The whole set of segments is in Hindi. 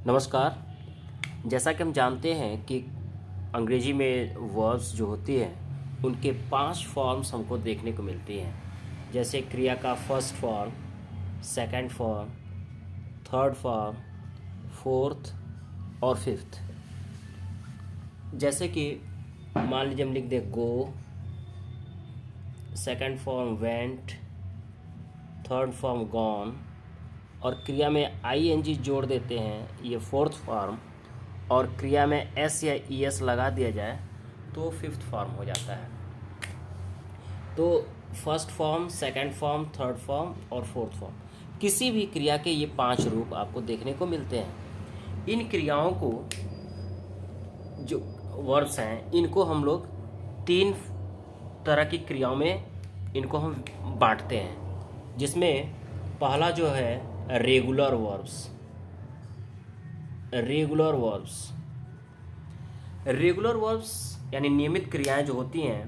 नमस्कार। जैसा कि हम जानते हैं कि अंग्रेजी में वर्ब्स जो होती हैं उनके 5 फॉर्म्स हमको देखने को मिलती हैं। जैसे क्रिया का first form, second form, third form, fourth और फिफ्थ। जैसे कि मान लीजिए हम लिख दें go, second form went, third form gone और क्रिया में आईएनजी जोड़ देते हैं, ये फोर्थ फॉर्म, और क्रिया में एस या ईएस लगा दिया जाए तो फिफ्थ फॉर्म हो जाता है। तो first form, second form, third form और फोर्थ फॉर्म, किसी भी क्रिया के ये 5 रूप आपको देखने को मिलते हैं। इन क्रियाओं को, जो वर्ब्स हैं, इनको हम लोग 3 तरह की क्रियाओं में इनको हम बांटते हैं, जिसमें पहला जो है regular verbs. Regular verbs regular verbs यानी नियमित क्रियाएं जो होती हैं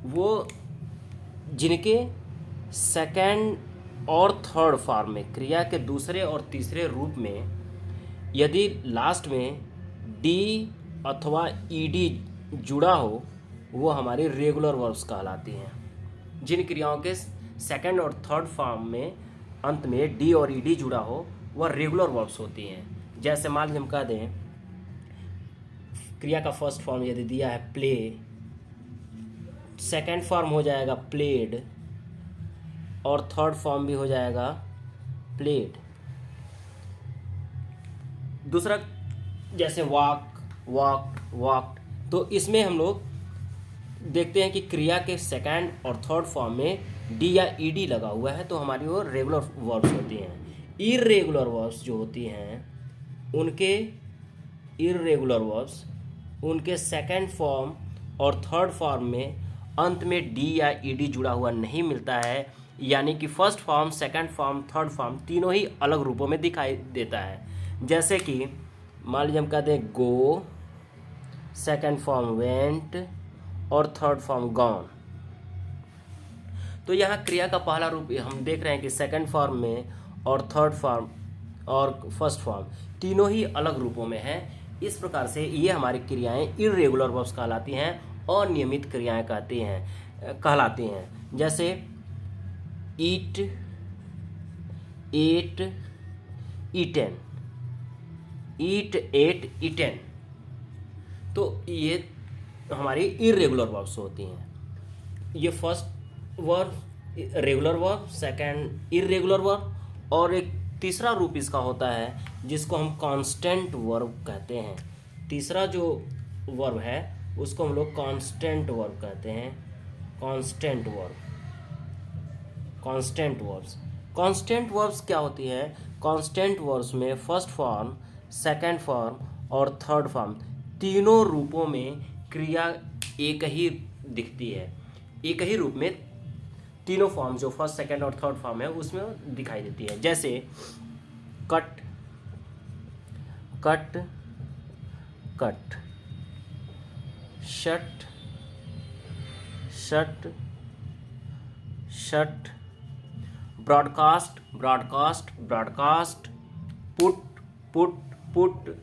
वो जिनके सेकंड और थर्ड फॉर्म में, क्रिया के दूसरे और तीसरे रूप में, यदि लास्ट में डी अथवा ईडी जुड़ा हो वो हमारी रेगुलर वर्ब्स कहलाती हैं। जिन क्रियाओं के सेकंड और थर्ड फॉर्म में अंत में डी और ईडी जुड़ा हो वह रेगुलर वर्ब्स होती हैं। जैसे मान लीजिए हम कह दें क्रिया का फर्स्ट फॉर्म यदि दिया है प्ले, सेकंड फॉर्म हो जाएगा प्लेड और थर्ड फॉर्म भी हो जाएगा प्लेड। दूसरा जैसे वॉक, वॉक, वॉक, तो इसमें हम लोग देखते हैं कि क्रिया के सेकंड और थर्ड फॉर्म में डी या ईडी लगा हुआ है तो हमारी वो रेगुलर वर्ब्स होती हैं। इर्रेगुलर वर्ब्स जो होती हैं उनके सेकंड फॉर्म और थर्ड फॉर्म में अंत में डी या ईडी जुड़ा हुआ नहीं मिलता है, यानी कि first form, second form, third form तीनों ही अलग रूपों में दिखाई देता है। जैसे कि मान लीजिए हम कहते हैं गो, सेकंड फॉर्म वेंट और थर्ड फॉर्म गॉन। तो यहाँ क्रिया का पहला रूप हम देख रहे हैं कि सेकंड फॉर्म में और थर्ड फॉर्म और फर्स्ट फॉर्म तीनों ही अलग रूपों में हैं। इस प्रकार से ये हमारी क्रियाएं इर्रेगुलर वर्ब्स कहलाती हैं, अनियमित क्रियाएं कहलाती हैं। जैसे ईट, एट, ईटेन, ईट, एट, ईटेन, तो ये हमारी इर्रेगुलर वर्ब्स होती हैं। ये first verb regular verb, second irregular verb और एक तीसरा रूप इसका होता है जिसको हम कांस्टेंट वर्ब कहते हैं। तीसरा जो वर्ब है उसको हम लोग कांस्टेंट वर्ब कहते हैं। कांस्टेंट वर्ब्स कांस्टेंट वर्ब्स क्या होती है? कांस्टेंट वर्ब्स में फर्स्ट फॉर्म, सेकंड फॉर्म और थर्ड फॉर्म तीनों रूपों में क्रिया एक ही दिखती है। एक ही रूप में तीनों फॉर्म जो फर्स्ट, सेकंड और थर्ड फॉर्म है उसमें दिखाई देती है। जैसे cut, cut, cut, shut, shut, shut, broadcast, broadcast, broadcast, put, put, put,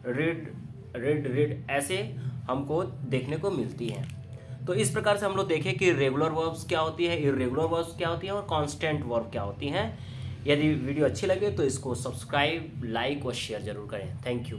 read, read, read, ऐसे हमको देखने को मिलती हैं। तो इस प्रकार से हम लोग देखें कि रेगुलर वर्ब्स क्या होती है, इर्रेगुलर वर्ब्स क्या होती है और कांस्टेंट वर्ब क्या होती हैं। यदि वीडियो अच्छी लगे तो इसको सब्सक्राइब, लाइक और शेयर जरूर करें। Thank you.